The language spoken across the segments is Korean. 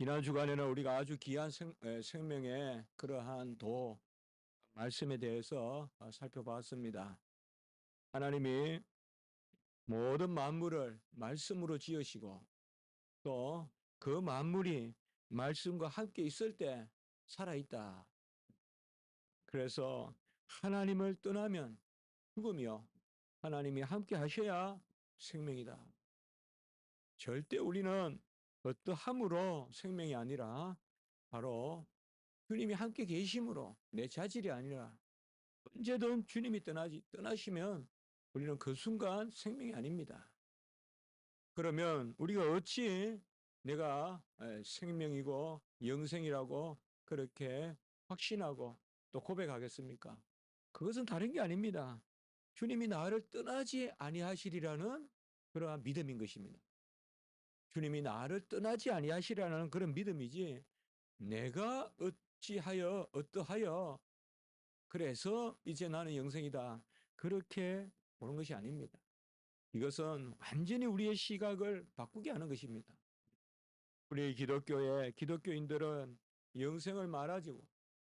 지난 주간에는 우리가 아주 귀한 생명의 그러한 말씀에 대해서 살펴봤습니다. 하나님이 모든 만물을 말씀으로 지으시고 또 그 만물이 말씀과 함께 있을 때 살아있다. 그래서 하나님을 떠나면 죽음이요. 하나님이 함께 하셔야 생명이다. 절대 우리는 어떠함으로 생명이 아니라 바로 주님이 함께 계심으로 내 자질이 아니라 언제든 주님이 떠나시면 우리는 그 순간 생명이 아닙니다. 그러면 우리가 어찌 내가 생명이고 영생이라고 그렇게 확신하고 또 고백하겠습니까? 그것은 다른 게 아닙니다. 주님이 나를 떠나지 아니하시리라는 그러한 믿음인 것입니다. 주님이 나를 떠나지 아니하시리라는 그런 믿음이지 내가 어떠하여 그래서 이제 나는 영생이다. 그렇게 보는 것이 아닙니다. 이것은 완전히 우리의 시각을 바꾸게 하는 것입니다. 우리 기독교인들은 영생을 말하지고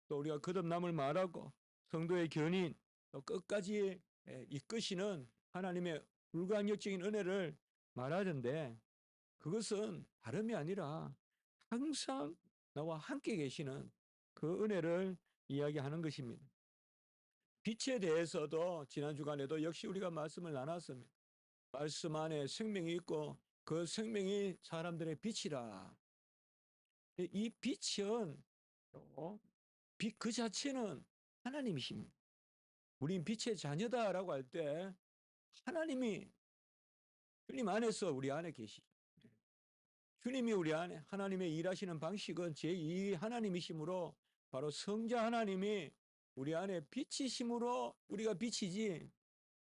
또 우리가 거듭남을 말하고 성도의 견인 또 끝까지 이끄시는 하나님의 불가항력적인 은혜를 말하던데 그것은 다름이 아니라 항상 나와 함께 계시는 그 은혜를 이야기하는 것입니다. 빛에 대해서도 지난 주간에도 역시 우리가 말씀을 나눴습니다. 말씀 안에 생명이 있고 그 생명이 사람들의 빛이라. 이 빛은 빛 그 자체는 하나님이십니다. 우린 빛의 자녀다라고 할 때 하나님이 주님 안에서 우리 안에 계시죠. 주님이 우리 안에 하나님의 일하시는 방식은 제2 하나님이시므로 바로 성자 하나님이 우리 안에 빛이심으로 우리가 빛이지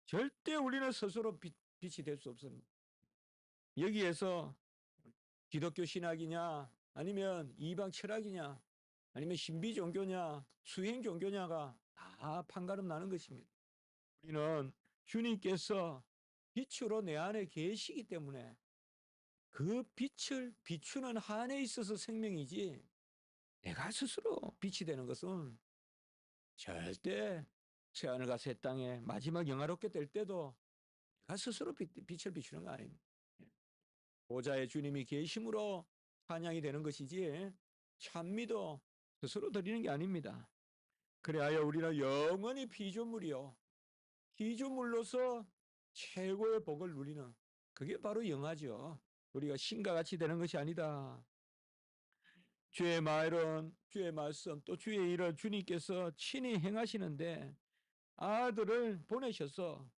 절대 우리는 스스로 빛이 될 수 없습니다. 여기에서 기독교 신학이냐 아니면 이방 철학이냐 아니면 신비 종교냐 수행 종교냐가 다 판가름 나는 것입니다. 우리는 주님께서 빛으로 내 안에 계시기 때문에 그 빛을 비추는 한에 있어서 생명이지 내가 스스로 빛이 되는 것은 절대 새하늘과 새 땅에 마지막 영화롭게 될 때도 내가 스스로 빛을 비추는 거 아닙니다. 보좌의 주님이 계심으로 찬양이 되는 것이지 찬미도 스스로 드리는 게 아닙니다. 그래야 우리는 영원히 피조물이요. 피조물로서 최고의 복을 누리는 그게 바로 영화죠. 우리가 신과 같이 되는 것이 아니다. 주의 말은 주의 말씀 또 주의 일을 주님께서 친히 행하시는데 아들을 보내셔서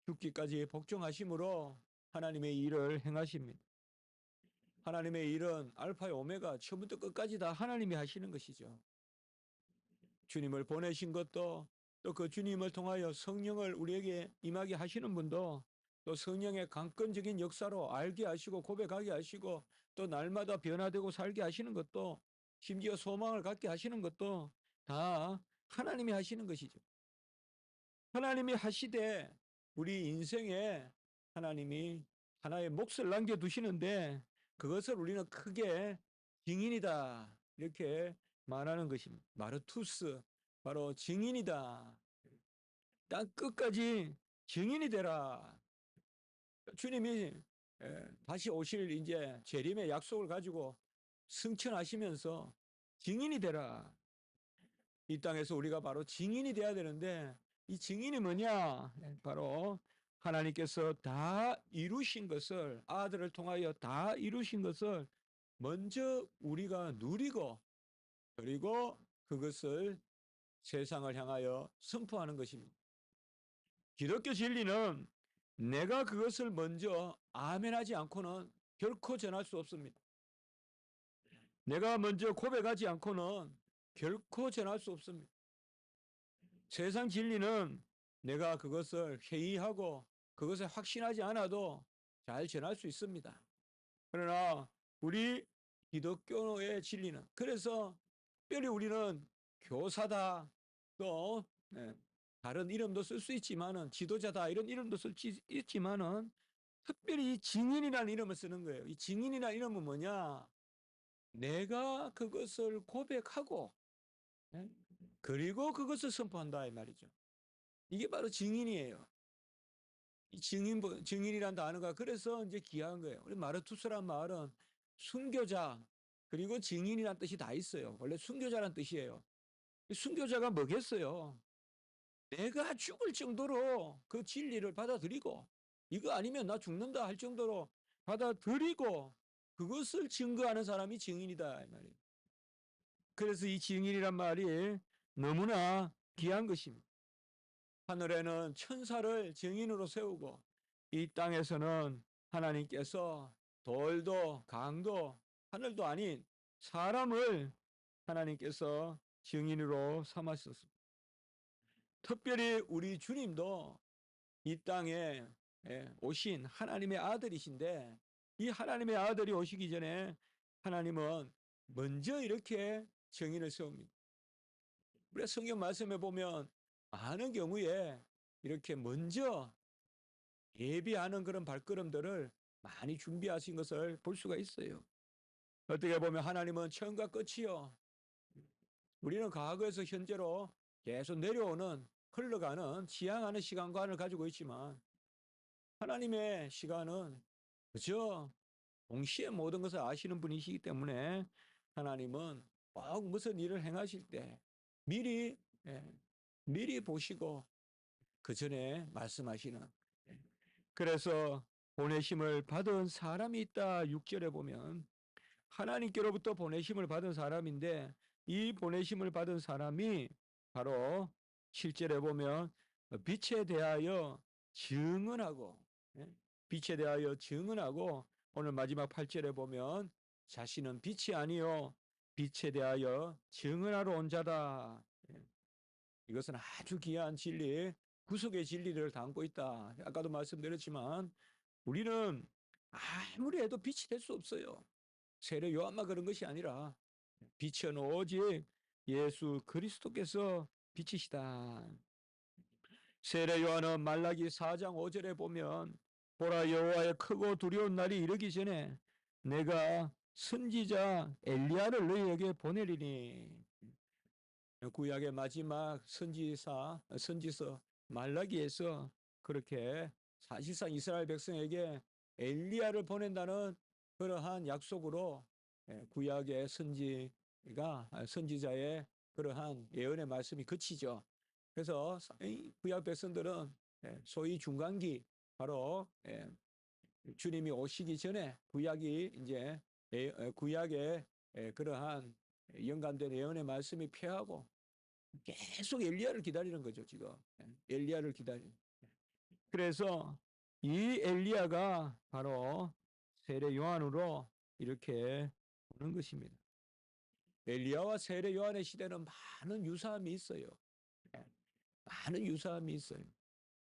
죽기까지 복종하심으로 하나님의 일을 행하십니다. 하나님의 일은 알파의 오메가 처음부터 끝까지 다 하나님이 하시는 것이죠. 주님을 보내신 것도 또 그 주님을 통하여 성령을 우리에게 임하게 하시는 분도 또 성령의 강권적인 역사로 알게 하시고 고백하게 하시고 또 날마다 변화되고 살게 하시는 것도 심지어 소망을 갖게 하시는 것도 다 하나님이 하시는 것이죠. 하나님이 하시되 우리 인생에 하나님이 하나의 몫을 남겨두시는데 그것을 우리는 크게 증인이다 이렇게 말하는 것입니다. 마르투스 바로 증인이다. 땅 끝까지 증인이 되라. 주님이 다시 오실 이제 재림의 약속을 가지고 승천하시면서 증인이 되라. 이 땅에서 우리가 바로 증인이 돼야 되는데 이 증인이 뭐냐? 바로 하나님께서 다 이루신 것을 아들을 통하여 다 이루신 것을 먼저 우리가 누리고 그리고 그것을 세상을 향하여 선포하는 것입니다. 기독교 진리는 내가 그것을 먼저 아멘하지 않고는 결코 전할 수 없습니다. 내가 먼저 고백하지 않고는 결코 전할 수 없습니다. 세상 진리는 내가 그것을 회의하고 그것을 확신하지 않아도 잘 전할 수 있습니다. 그러나 우리 기독교의 진리는 그래서 특별히 우리는 교사다 또 다른 이름도 쓸 수 있지만은 지도자다 이런 이름도 쓸 수 있지만은 특별히 이 증인이라는 이름을 쓰는 거예요. 이 증인이라는 이름은 뭐냐? 내가 그것을 고백하고, 예? 그리고 그것을 선포한다 이 말이죠. 이게 바로 증인이에요. 이 증인이란 단어가 그래서 이제 귀한 거예요. 우리 마르투스란 말은 순교자 그리고 증인이란 뜻이 다 있어요. 원래 순교자란 뜻이에요. 순교자가 뭐겠어요? 내가 죽을 정도로 그 진리를 받아들이고 이거 아니면 나 죽는다 할 정도로 받아들이고 그것을 증거하는 사람이 증인이다 이 말이에요. 그래서 이 증인이란 말이 너무나 귀한 것입니다. 하늘에는 천사를 증인으로 세우고 이 땅에서는 하나님께서 돌도 강도 하늘도 아닌 사람을 하나님께서 증인으로 삼으셨습니다. 특별히 우리 주님도 이 땅에 오신 하나님의 아들이신데 이 하나님의 아들이 오시기 전에 하나님은 먼저 이렇게 증인을 세웁니다. 우리가 성경 말씀에 보면 많은 경우에 이렇게 먼저 예비하는 그런 발걸음들을 많이 준비하신 것을 볼 수가 있어요. 어떻게 보면 하나님은 처음과 끝이요. 우리는 과거에서 현재로 계속 내려오는 흘러가는 지향하는 시간관을 가지고 있지만 하나님의 시간은 그저 동시에 모든 것을 아시는 분이시기 때문에 하나님은 꼭 무슨 일을 행하실 때 미리 미리 보시고 그 전에 말씀하시는 그래서 보내심을 받은 사람이 있다 6절에 보면 하나님께로부터 보내심을 받은 사람인데 이 보내심을 받은 사람이 바로 7절에 보면 빛에 대하여 증언하고 빛에 대하여 증언하고 오늘 마지막 8절에 보면 자신은 빛이 아니요 빛에 대하여 증언하러 온 자다. 이것은 아주 귀한 진리, 구속의 진리를 담고 있다. 아까도 말씀드렸지만 우리는 아무리 해도 빛이 될 수 없어요. 세례 요한만 그런 것이 아니라 빛은 오직 예수 그리스도께서 빛이시다. 세례 요한은 말라기 4장 5절에 보면 보라 여호와의 크고 두려운 날이 이르기 전에 내가 선지자 엘리야를 너희에게 보내리니 구약의 마지막 선지서 말라기에서 그렇게 사실상 이스라엘 백성에게 엘리야를 보낸다는 그러한 약속으로 구약의 선지자의 그러한 예언의 말씀이 그치죠. 그래서 구약 백성들은 소위 중간기 바로 주님이 오시기 전에 구약이 이제 구약의 그러한 연관된 예언의 말씀이 폐하고 계속 엘리야를 기다리는 거죠, 지금. 엘리야를 기다리는. 그래서 이 엘리야가 바로 세례 요한으로 이렇게 보는 것입니다. 엘리야와 세례 요한의 시대는 많은 유사함이 있어요. 많은 유사함이 있어요.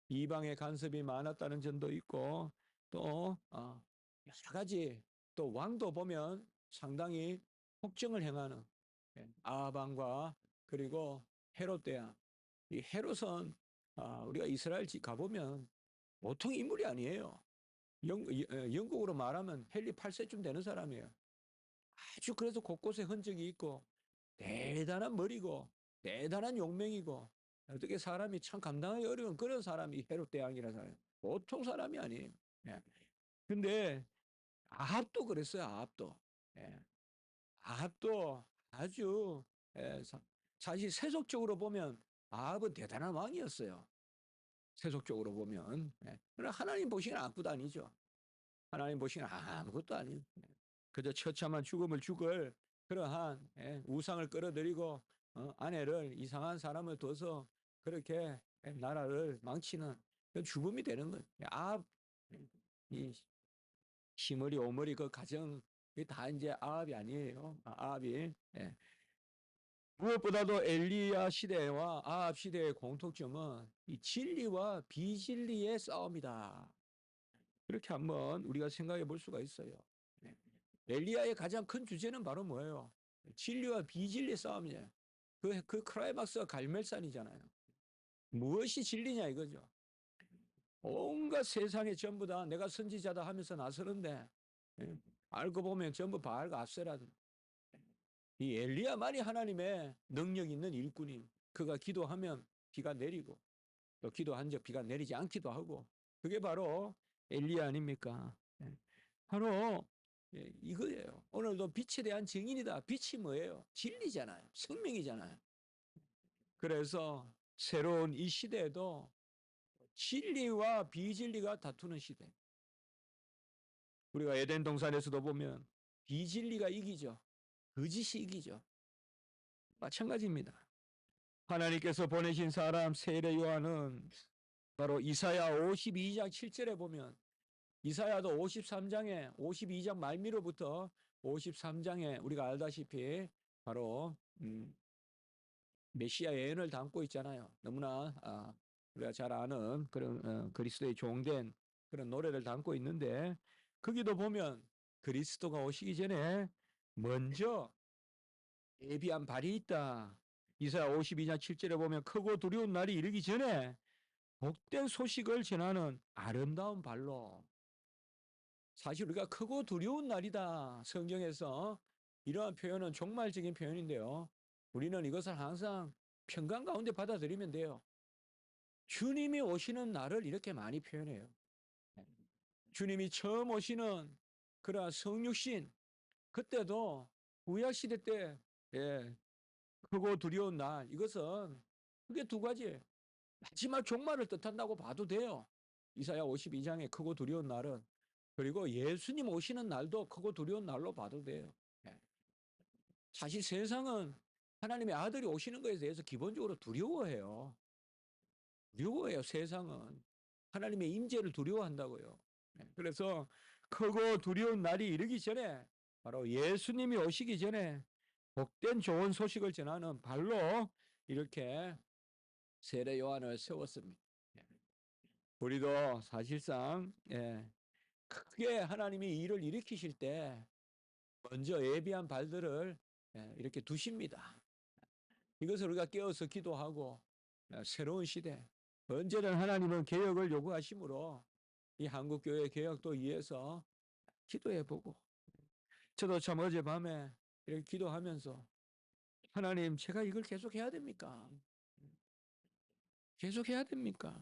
이방의 간섭이 많았다는 점도 있고 또 여러 가지 또 왕도 보면 상당히 폭정을 행하는 아합왕과 그리고 헤롯 대왕. 이 헤롯은 우리가 이스라엘 가보면 보통 인물이 아니에요. 영국으로 말하면 헨리 8세쯤 되는 사람이에요. 아주 그래서 곳곳에 흔적이 있고 대단한 머리고 대단한 용맹이고 어떻게 사람이 참 감당하기 어려운 그런 사람이 헤롯 대왕이라는 사람이에요. 보통 사람이 아니에요. 예. 근데 아합도 그랬어요. 아합도. 예. 아합도 아주 사실 세속적으로 보면 아합은 대단한 왕이었어요. 세속적으로 보면. 그러나 하나님 보시기엔 아무것도 아니죠. 하나님 보시기엔 아무것도 아니에요. 그저 처참한 죽음을 죽을 그러한 우상을 끌어들이고 아내를 이상한 사람을 둬서 그렇게 나라를 망치는 죽음이 되는 거예요. 아합 이 시머리 오머리 그 가정 다 이제 아합이 아니에요. 아합이 무엇보다도 엘리야 시대와 아합 시대의 공통점은 이 진리와 비진리의 싸움이다. 그렇게 한번 우리가 생각해 볼 수가 있어요. 엘리야의 가장 큰 주제는 바로 뭐예요? 진리와 비진리의 싸움이에요. 그 크라이막스가 갈멜산이잖아요. 무엇이 진리냐 이거죠. 온갖 세상에 전부 다 내가 선지자다 하면서 나서는데 알고 보면 전부 바알과 아세라 이 엘리야만이 하나님의 능력 있는 일꾼이, 그가 기도하면 비가 내리고 또 기도한 적 비가 내리지 않기도 하고, 그게 바로 엘리야 아닙니까? 예. 바로 이거예요. 오늘도 빛에 대한 증인이다. 빛이 뭐예요? 진리잖아요. 생명이잖아요. 그래서 새로운 이 시대에도 진리와 비진리가 다투는 시대. 우리가 에덴 동산에서도 보면 비진리가 이기죠. 거짓이 이기죠. 마찬가지입니다. 하나님께서 보내신 사람 세례 요한은 바로 이사야 52장 7절에 보면, 이사야도 53장에 52장 말미로부터 53장에 우리가 알다시피 바로 메시아 예언을 담고 있잖아요. 너무나 우리가 잘 아는 그런 그리스도의 종된 그런 노래를 담고 있는데, 거기도 보면 그리스도가 오시기 전에 먼저 예비한 발이 있다. 이사야 52장 7절에 보면 크고 두려운 날이 이르기 전에 복된 소식을 전하는 아름다운 발로. 사실 우리가 크고 두려운 날이다. 성경에서 이러한 표현은 종말적인 표현인데요. 우리는 이것을 항상 평강 가운데 받아들이면 돼요. 주님이 오시는 날을 이렇게 많이 표현해요. 주님이 처음 오시는 그러한 성육신, 그때도 구약시대 때 크고 두려운 날, 이것은 그게 두 가지예요. 마지막 종말을 뜻한다고 봐도 돼요. 이사야 52장의 크고 두려운 날은, 그리고 예수님 오시는 날도 크고 두려운 날로 봐도 돼요. 사실 세상은 하나님의 아들이 오시는 것에 대해서 기본적으로 두려워해요. 두려워해요. 세상은 하나님의 임재를 두려워한다고요. 그래서 크고 두려운 날이 이르기 전에, 바로 예수님이 오시기 전에 복된 좋은 소식을 전하는 발로 이렇게 세례 요한을 세웠습니다. 우리도 사실상 크게 하나님이 일을 일으키실 때 먼저 예비한 발들을 이렇게 두십니다. 이것을 우리가 깨어서 기도하고, 새로운 시대, 언제든 하나님은 개혁을 요구하시므로 이 한국교회 개혁도 위해서 기도해보고, 저도 참 어젯밤에 이렇게 기도하면서, 하나님, 제가 이걸 계속 해야 됩니까? 계속 해야 됩니까?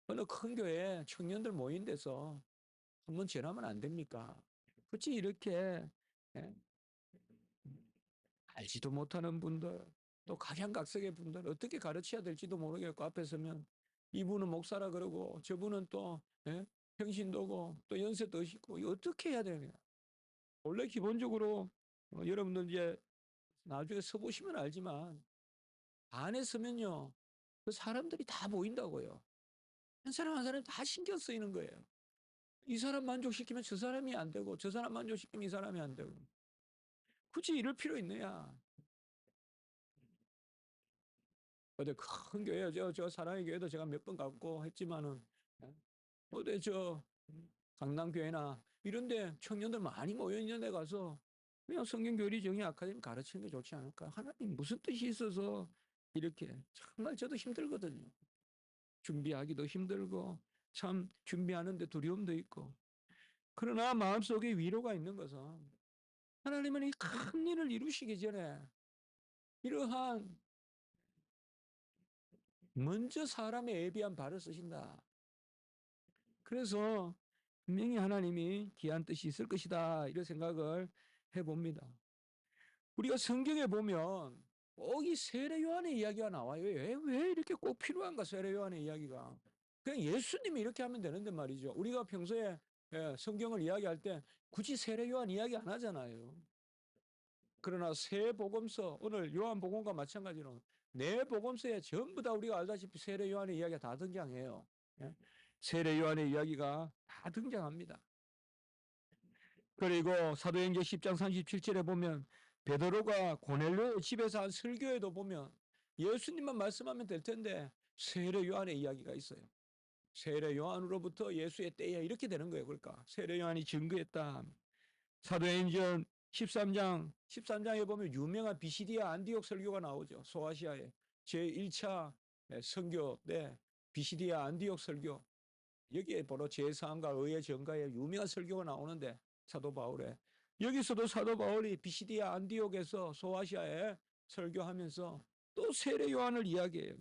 어느 큰 교회 청년들 모인 데서 한번 전하면 안 됩니까? 굳이 이렇게 예, 알지도 못하는 분들, 또 각양각색의 분들 어떻게 가르쳐야 될지도 모르겠고, 앞에 서면 이분은 목사라 그러고 저분은 또 평신도고 또 연세도 있고, 이거 어떻게 해야 되냐? 원래 기본적으로 여러분들 이제 나중에 서보시면 알지만, 안에 서면요 그 사람들이 다 보인다고요. 한 사람 한 사람 다 신경 쓰이는 거예요. 이 사람 만족시키면 저 사람이 안 되고, 저 사람 만족시키면 이 사람이 안 되고, 굳이 이럴 필요 있느냐? 어디 큰 교회, 저 사랑의 교회도 제가 몇 번 갔고 했지만은, 어디 저 강남교회나 이런데 청년들 많이 모여 있는 데 가서 그냥 성경교리 정의 아카데미 가르치는 게 좋지 않을까? 하나님 무슨 뜻이 있어서 이렇게, 정말 저도 힘들거든요. 준비하기도 힘들고 참 준비하는데 두려움도 있고. 그러나 마음속에 위로가 있는 것은, 하나님은 이 큰 일을 이루시기 전에 이러한 먼저 사람의 예비한 발을 쓰신다. 그래서 분명히 하나님이 귀한 뜻이 있을 것이다, 이런 생각을 해봅니다. 우리가 성경에 보면 꼭 이 세례 요한의 이야기가 나와요. 왜 이렇게 꼭 필요한가, 세례 요한의 이야기가. 그냥 예수님이 이렇게 하면 되는데 말이죠. 우리가 평소에 성경을 이야기할 때 굳이 세례 요한 이야기 안 하잖아요. 그러나 새 복음서, 오늘 요한 복음과 마찬가지로 네 복음서에 전부 다 우리가 알다시피 세례 요한의 이야기가 다 등장해요. 세례 요한의 이야기가 다 등장합니다. 그리고 사도행전 10장 37절에 보면 베드로가 고넬료 집에서 한 설교에도 보면 예수님만 말씀하면 될 텐데 세례 요한의 이야기가 있어요. 세례 요한으로부터 예수의 때에 이렇게 되는 거예요. 그러니까 세례 요한이 증거했다. 사도행전 13장에 보면 유명한 비시디아 안디옥 설교가 나오죠. 소아시아의 제1차 선교 때 비시디아 안디옥 설교. 여기에 바로 제3과 의의 전가의 유명한 설교가 나오는데, 사도 바울의 여기서도 사도 바울이 비시디아 안디옥에서 소아시아에 설교하면서 또 세례 요한을 이야기해요.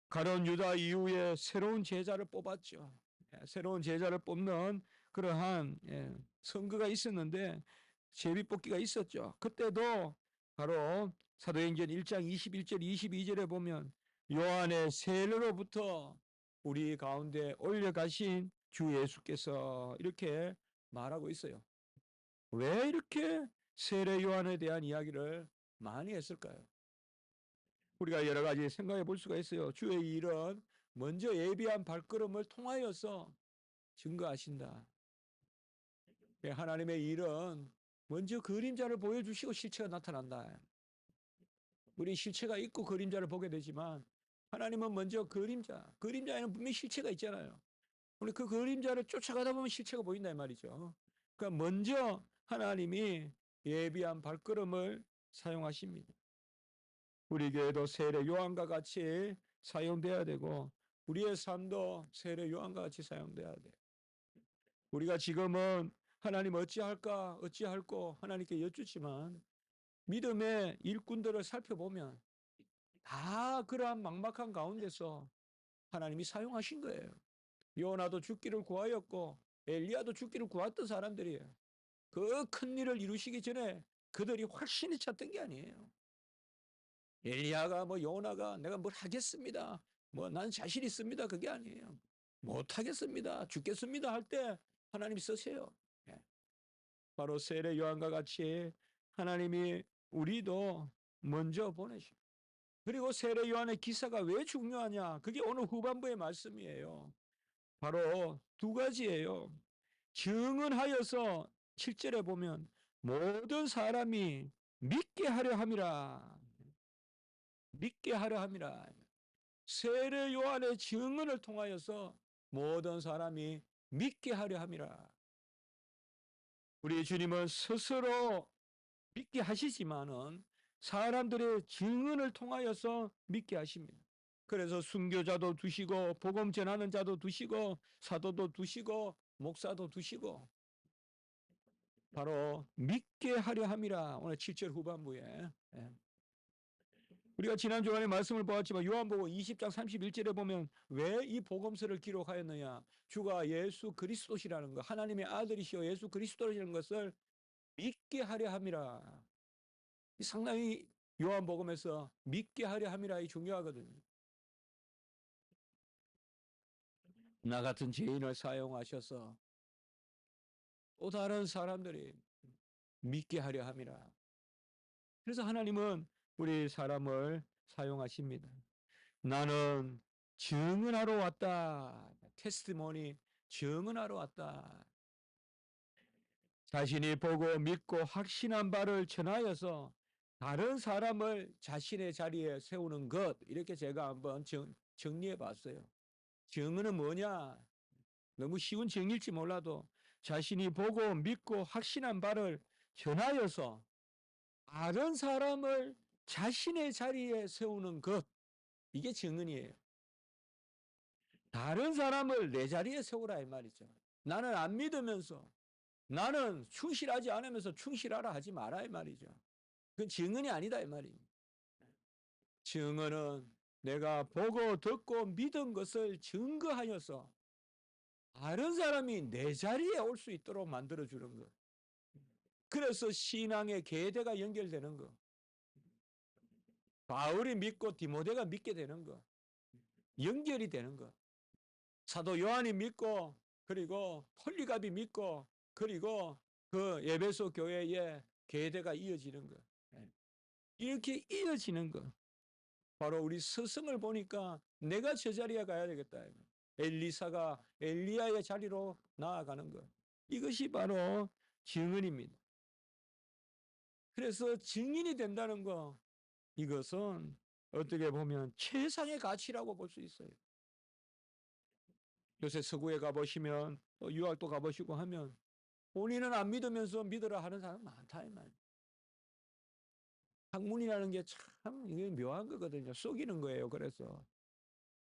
가룟 유다 이후에 새로운 제자를 뽑았죠. 새로운 제자를 뽑는 그러한 선거가 있었는데 제비뽑기가 있었죠. 그때도 바로 사도행전 1장 21절 22절에 보면 요한의 세례로부터 우리 가운데 올려가신 주 예수께서 이렇게 말하고 있어요. 왜 이렇게 세례 요한에 대한 이야기를 많이 했을까요? 우리가 여러 가지 생각해 볼 수가 있어요. 주의 일은 먼저 예비한 발걸음을 통하여서 증거하신다. 하나님의 일은 먼저 그림자를 보여주시고 실체가 나타난다. 우리 실체가 있고 그림자를 보게 되지만 하나님은 먼저 그림자에는 분명히 실체가 있잖아요. 우리 그 그림자를 쫓아가다 보면 실체가 보인다 이 말이죠. 그러니까 먼저 하나님이 예비한 발걸음을 사용하십니다. 우리 교회도 세례 요한과 같이 사용돼야 되고 우리의 삶도 세례 요한과 같이 사용돼야 돼. 우리가 지금은 하나님 어찌할까 어찌할꼬 하나님께 여쭙지만 믿음의 일꾼들을 살펴보면 다 그러한 막막한 가운데서 하나님이 사용하신 거예요. 요나도 죽기를 구하였고 엘리야도 죽기를 구했던 사람들이에요. 그 큰 일을 이루시기 전에 그들이 확신이 찼던 게 아니에요. 엘리야가 요나가 내가 뭘 하겠습니다. 난 자신 있습니다. 그게 아니에요. 못 하겠습니다. 죽겠습니다 할 때 하나님이 쓰세요. 바로 세례 요한과 같이 하나님이 우리도 먼저 보내시고 그리고 세례 요한의 기사가 왜 중요하냐? 그게 오늘 후반부의 말씀이에요. 바로 두 가지예요. 증언하여서 7절에 보면 모든 사람이 믿게 하려 함이라. 믿게 하려 함이라. 세례 요한의 증언을 통하여서 모든 사람이 믿게 하려 함이라. 우리 주님은 스스로 믿게 하시지만은 사람들의 증언을 통하여서 믿게 하십니다. 그래서 순교자도 두시고 복음 전하는 자도 두시고 사도도 두시고 목사도 두시고 바로 믿게 하려 함이라. 오늘 7절 후반부에 우리가 지난 주간에 말씀을 보았지만 요한복음 20장 31절에 보면 왜 이 복음서를 기록하였느냐? 주가 예수 그리스도시라는 것, 하나님의 아들이시여 예수 그리스도라는 것을 믿게 하려 함이라. 상당히 요한복음에서 믿게 하려 함이라이 중요하거든요. 나 같은 죄인을 사용하셔서 또 다른 사람들이 믿게 하려 함이라. 그래서 하나님은 우리 사람을 사용하십니다. 나는 증언하러 왔다. 테스티모니 증언하러 왔다. 자신이 보고 믿고 확신한 바를 전하여서 다른 사람을 자신의 자리에 세우는 것 이렇게 제가 한번 정리해 봤어요. 증언은 뭐냐? 너무 쉬운 정의일지 몰라도 자신이 보고 믿고 확신한 바를 전하여서 다른 사람을 자신의 자리에 세우는 것 이게 증언이에요. 다른 사람을 내 자리에 세우라 이 말이죠. 나는 안 믿으면서 나는 충실하지 않으면서 충실하라 하지 마라 이 말이죠. 그건 증언이 아니다 이 말입니다. 증언은 내가 보고 듣고 믿은 것을 증거하여서 다른 사람이 내 자리에 올 수 있도록 만들어주는 것. 그래서 신앙의 계대가 연결되는 것. 바울이 믿고 디모데가 믿게 되는 것. 연결이 되는 것. 사도 요한이 믿고 그리고 폴리갑이 믿고 그리고 그 에베소 교회의 계대가 이어지는 것. 이렇게 이어지는 것. 바로 우리 스승을 보니까 내가 저 자리에 가야 되겠다. 엘리사가 엘리야의 자리로 나아가는 것. 이것이 바로 증언입니다. 그래서 증인이 된다는 거 이것은 어떻게 보면 최상의 가치라고 볼 수 있어요. 요새 서구에 가보시면 또 유학도 가보시고 하면 본인은 안 믿으면서 믿으라 하는 사람 많다 이 말. 학문이라는 게 참 이게 묘한 거거든요. 속이는 거예요. 그래서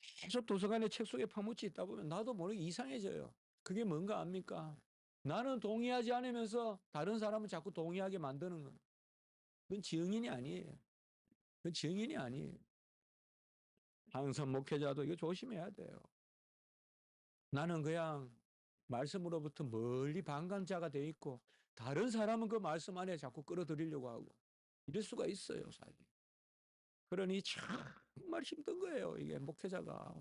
계속 도서관에 책 속에 파묻혀 있다 보면 나도 모르게 이상해져요. 그게 뭔가 압니까? 나는 동의하지 않으면서 다른 사람은 자꾸 동의하게 만드는 건 그건 증인이 아니에요. 그건 증인이 아니에요. 항상 목회자도 이거 조심해야 돼요. 나는 그냥 말씀으로부터 멀리 방관자가 돼 있고 다른 사람은 그 말씀 안에 자꾸 끌어들이려고 하고 이럴 수가 있어요, 사실. 그러니 정말 힘든 거예요, 이게 목회자가.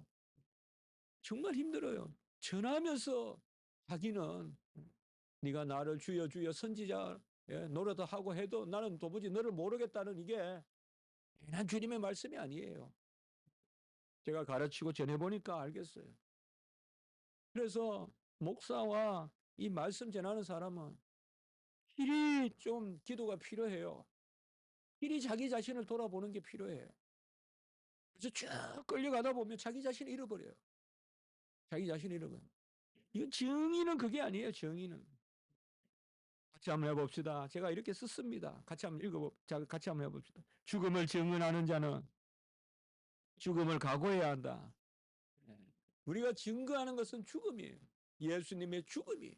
정말 힘들어요. 전하면서 자기는 네가 나를 주여 주여 선지자 노릇도 하고 해도 나는 도무지 너를 모르겠다는 이게 난 주님의 말씀이 아니에요. 제가 가르치고 전해보니까 알겠어요. 그래서 목사와 이 말씀 전하는 사람은 필히 좀 기도가 필요해요. 필히 자기 자신을 돌아보는 게 필요해요. 그래서 쭉 끌려가다 보면 자기 자신을 잃어버려요. 자기 자신을 잃어버려요. 이건 정의는 그게 아니에요. 정의는. 같이 한번 해봅시다. 제가 이렇게 썼습니다. 같이 한번 같이 한번 해봅시다. 죽음을 증언하는 자는 죽음을 각오해야 한다. 우리가 증거하는 것은 죽음이에요. 예수님의 죽음이에요.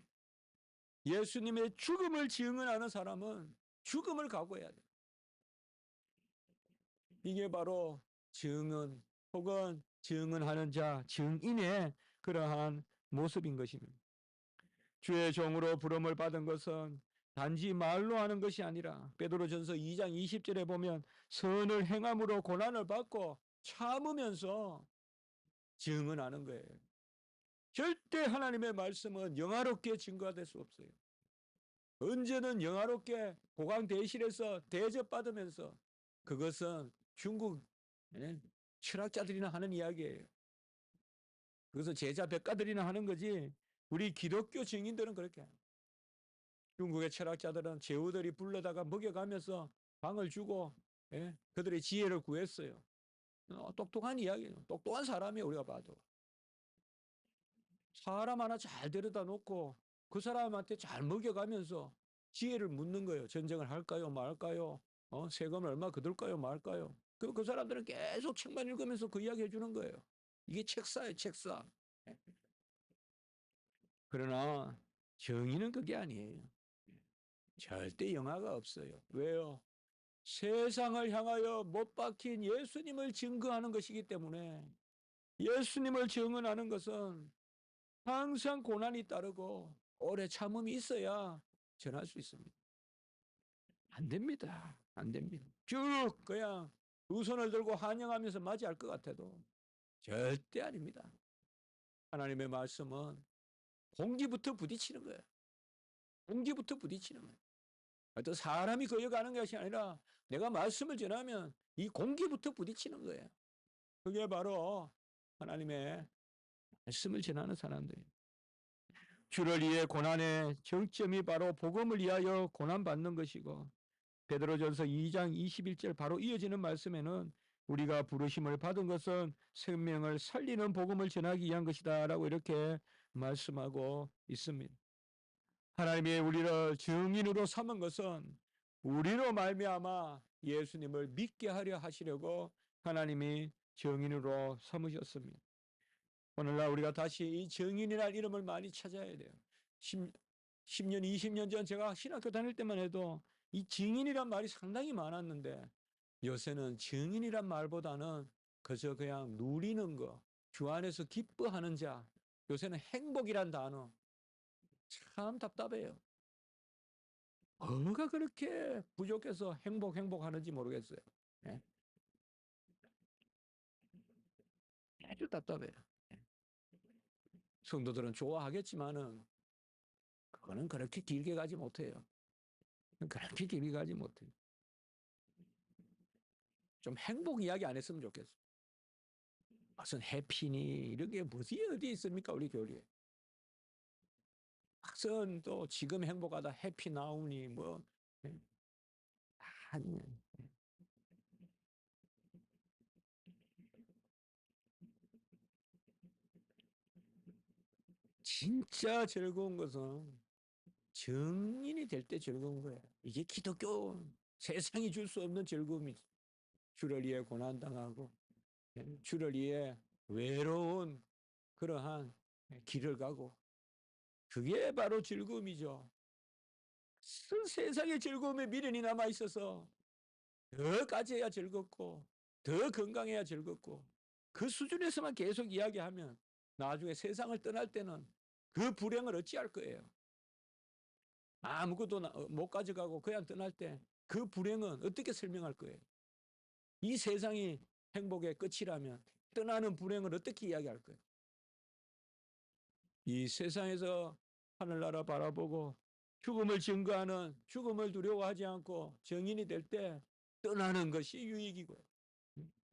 예수님의 죽음을 증언하는 사람은 죽음을 각오해야 돼요. 이게 바로 증언 혹은 증언하는 자, 증인의 그러한 모습인 것입니다. 주의 종으로 부름을 받은 것은 단지 말로 하는 것이 아니라 베드로전서 2장 20절에 보면 선을 행함으로 고난을 받고 참으면서 증언하는 거예요. 절대 하나님의 말씀은 영화롭게 증거될 수 없어요. 언제는 영화롭게 고강 대실에서 대접받으면서 그것은 중국 철학자들이나 하는 이야기예요. 그것은 제자 백가들이나 하는 거지 우리 기독교 증인들은 그렇게 중국의 철학자들은 제후들이 불러다가 먹여가면서 방을 주고 그들의 지혜를 구했어요. 똑똑한 이야기예요. 똑똑한 사람이에요. 우리가 봐도. 사람 하나 잘 데려다 놓고 그 사람한테 잘 먹여가면서 지혜를 묻는 거예요. 전쟁을 할까요? 말까요? 세금을 얼마 거둘까요? 말까요? 그 사람들은 계속 책만 읽으면서 그 이야기 해주는 거예요. 이게 책사예요, 책사. 그러나 정의는 그게 아니에요. 절대 영화가 없어요. 왜요? 세상을 향하여 못 박힌 예수님을 증거하는 것이기 때문에 예수님을 증언하는 것은 항상 고난이 따르고 오래 참음이 있어야 전할 수 있습니다. 안 됩니다. 안 됩니다. 쭉 그냥 두 손을 들고 환영하면서 맞이할 것 같아도 절대 아닙니다. 하나님의 말씀은 공기부터 부딪히는 거예요. 공기부터 부딪히는 거예요. 어떤 사람이 거여가는 것이 아니라 내가 말씀을 전하면 이 공기부터 부딪히는 거예요. 그게 바로 하나님의 말씀을 전하는 사람들이에요. 주를 위해 고난의 정점이 바로 복음을 위하여 고난받는 것이고 베드로전서 2장 21절 바로 이어지는 말씀에는 우리가 부르심을 받은 것은 생명을 살리는 복음을 전하기 위한 것이다 라고 이렇게 말씀하고 있습니다. 하나님이 우리를 증인으로 삼은 것은 우리로 말미암아 예수님을 믿게 하려 하시려고 하나님이 증인으로 삼으셨습니다. 오늘날 우리가 다시 이 증인이라는 이름을 많이 찾아야 돼요. 10년, 20년 전 제가 신학교 다닐 때만 해도 이 증인이란 말이 상당히 많았는데 요새는 증인이란 말보다는 그저 그냥 누리는 거, 주 안에서 기뻐하는 자, 요새는 행복이란 단어 참 답답해요. 뭐가 그렇게 부족해서 행복하는지 모르겠어요. 예? 아주 답답해요. 예. 성도들은 좋아하겠지만은 그거는 그렇게 길게 가지 못해요. 그렇게 길게 가지 못해요. 좀 행복 이야기 안 했으면 좋겠어요. 무슨 해피니 이런 게 무슨 어디 있습니까 우리 교리에. 무슨 또 지금 행복하다 해피 나우니 뭐 아니 진짜 즐거운 것은 증인이 될 때 즐거운 거예요. 이게 기독교 세상이 줄 수 없는 즐거움이 주를 위해 고난당하고 주를 위해 외로운 그러한 길을 가고 그게 바로 즐거움이죠. 세상의 즐거움에 미련이 남아 있어서 더 가져야 즐겁고 더 건강해야 즐겁고 그 수준에서만 계속 이야기하면 나중에 세상을 떠날 때는 그 불행을 어찌할 거예요. 아무것도 못 가져가고 그냥 떠날 때 그 불행은 어떻게 설명할 거예요? 이 세상이 행복의 끝이라면 떠나는 불행을 어떻게 이야기할 거예요? 이 세상에서 하늘나라 바라보고 죽음을 증거하는, 죽음을 두려워하지 않고 정인이 될 때 떠나는 것이 유익이고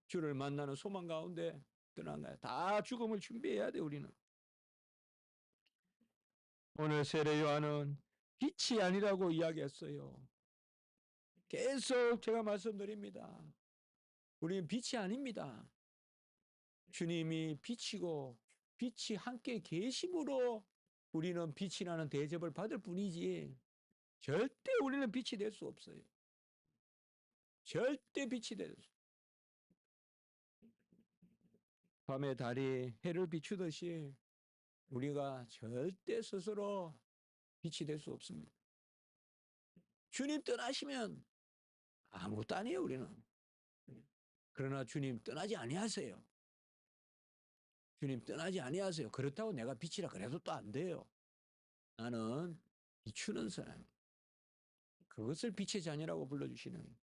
주를 만나는 소망 가운데 떠난 거야. 다 죽음을 준비해야 돼 우리는. 오늘 세례 요한은 빛이 아니라고 이야기했어요. 계속 제가 말씀드립니다. 우리는 빛이 아닙니다. 주님이 빛이고 빛이 함께 계심으로 우리는 빛이라는 대접을 받을 뿐이지 절대 우리는 빛이 될 수 없어요. 절대 빛이 될 수. 밤에 달이 해를 비추듯이 우리가 절대 스스로 빛이 될 수 없습니다. 주님 떠나시면 아무것도 아니에요 우리는. 그러나 주님 떠나지 아니하세요. 주님 떠나지 아니하세요. 그렇다고 내가 빛이라 그래도 또 안 돼요. 나는 비추는 사람. 그것을 빛의 자녀라고 불러주시는.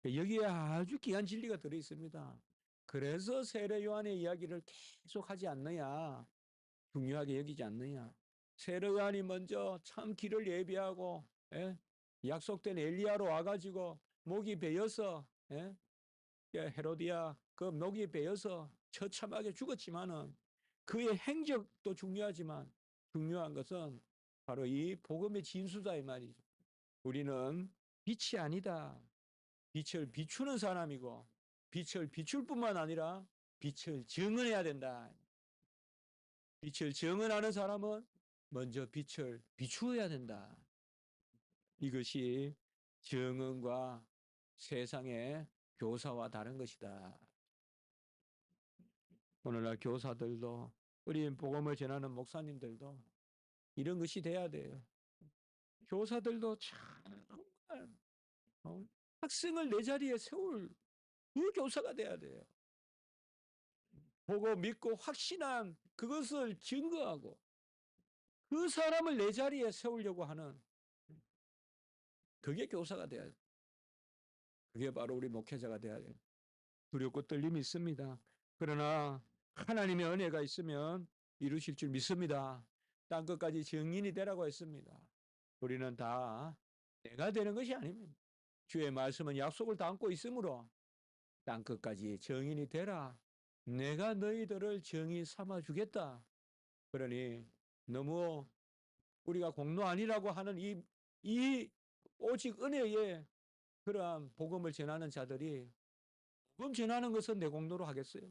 여기에 아주 귀한 진리가 들어 있습니다. 그래서 세례 요한의 이야기를 계속 하지 않느냐. 중요하게 여기지 않느냐. 세례 요한이 먼저 참 길을 예비하고 약속된 엘리야로 와가지고 목이 베어서 헤로디아 그 목이 베어서 처참하게 죽었지만은 그의 행적도 중요하지만 중요한 것은 바로 이 복음의 진수다 이 말이죠. 우리는 빛이 아니다. 빛을 비추는 사람이고 빛을 비출 뿐만 아니라 빛을 증언해야 된다. 빛을 증언하는 사람은 먼저 빛을 비추어야 된다. 이것이 증언과 세상의 교사와 다른 것이다. 오늘날 교사들도 우리 복음을 전하는 목사님들도 이런 것이 돼야 돼요. 교사들도 정말 학생을 내 자리에 세울 그 교사가 돼야 돼요. 보고 믿고 확신한 그것을 증거하고 그 사람을 내 자리에 세우려고 하는 그게 교사가 돼야 돼요. 그게 바로 우리 목회자가 돼야 돼요. 두렵고 떨림이 있습니다. 그러나 하나님의 은혜가 있으면 이루실 줄 믿습니다. 땅 끝까지 증인이 되라고 했습니다. 우리는 다 내가 되는 것이 아닙니다. 주의 말씀은 약속을 담고 있으므로 땅 끝까지 증인이 되라. 내가 너희들을 증인 삼아 주겠다. 그러니 너무 우리가 공로 아니라고 하는 이 오직 은혜의 그러한 복음을 전하는 자들이 복음 전하는 것은 내 공로로 하겠어요.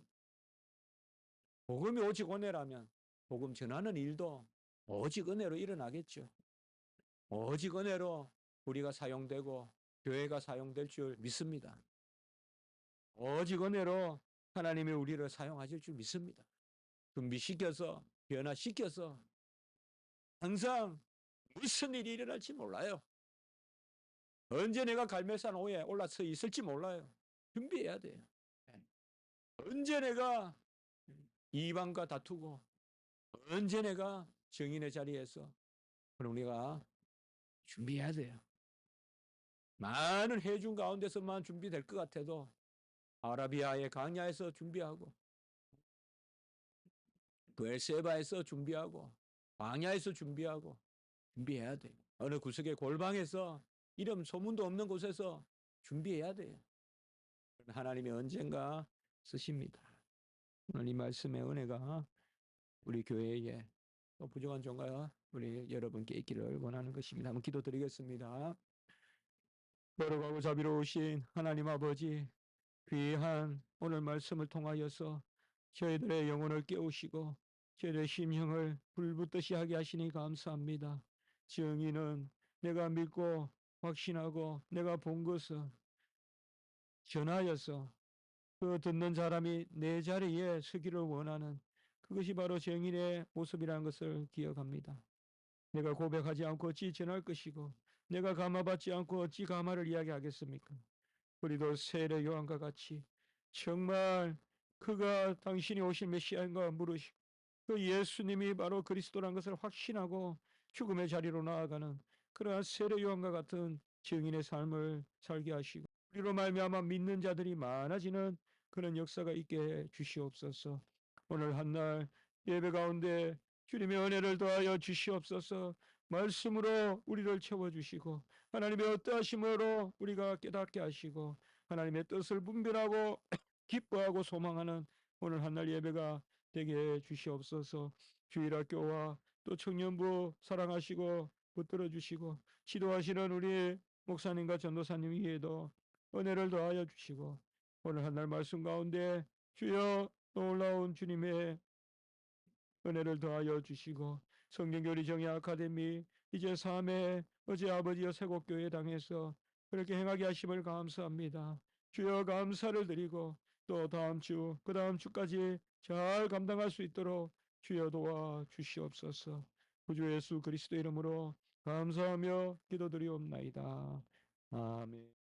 복음이 오직 은혜라면 복음 전하는 일도 오직 은혜로 일어나겠죠. 오직 은혜로 우리가 사용되고 교회가 사용될 줄 믿습니다. 오직 은혜로 하나님이 우리를 사용하실 줄 믿습니다. 준비시켜서 변화시켜서 항상 무슨 일이 일어날지 몰라요. 언제 내가 갈매산 호에 올라서 있을지 몰라요. 준비해야 돼요. 언제 내가 이방과 다투고 언제 내가 정인의 자리에서 그럼 우리가 준비해야 돼요. 많은 해중 가운데서만 준비될 것 같아도 아라비아의 광야에서 준비하고 베르세바에서 준비하고 광야에서 준비하고 준비해야 돼요. 어느 구석의 골방에서 이름 소문도 없는 곳에서 준비해야 돼요. 하나님이 언젠가 쓰십니다. 오늘 이 말씀의 은혜가 우리 교회에 또 부족한 종가 우리 여러분께 있기를 원하는 것입니다. 한번 기도드리겠습니다. 거룩하고 자비로우신 하나님 아버지, 귀한 오늘 말씀을 통하여서 저희들의 영혼을 깨우시고 저희들의 심령을 불붙듯이 하게 하시니 감사합니다. 정의는 내가 믿고 확신하고 내가 본 것을 전하여서 그 듣는 사람이 내 자리에 서기를 원하는 그것이 바로 정인의 모습이라는 것을 기억합니다. 내가 고백하지 않고 어찌 전할 것이고 내가 감화받지 않고 어찌 감화를 이야기하겠습니까? 우리도 세례 요한과 같이 정말 그가 당신이 오실 메시아인가 물으시고 그 예수님이 바로 그리스도란 것을 확신하고 죽음의 자리로 나아가는 그러한 세례 요한과 같은 증인의 삶을 살게 하시고 우리로 말미암아 믿는 자들이 많아지는 그런 역사가 있게 해 주시옵소서. 오늘 한날 예배 가운데 주님의 은혜를 더하여 주시옵소서. 말씀으로 우리를 채워주시고 하나님의 어떠하심으로 우리가 깨닫게 하시고 하나님의 뜻을 분별하고 기뻐하고 소망하는 오늘 한날 예배가 되게 해 주시옵소서. 주일학교와 또 청년부 사랑하시고 붙들어 주시고 지도하시는 우리 목사님과 전도사님 위에도 은혜를 더하여 주시고 오늘 한날 말씀 가운데 주여 놀라운 주님의 은혜를 더하여 주시고 성경교리 정의 아카데미 이제 3회 어제 아버지여 세곡교회 당에서 그렇게 행하게 하심을 감사합니다. 주여 감사를 드리고 또 다음 주 그 다음 주까지 잘 감당할 수 있도록 주여 도와 주시옵소서. 구주 예수 그리스도 이름으로 감사하며 기도드리옵나이다. 아멘.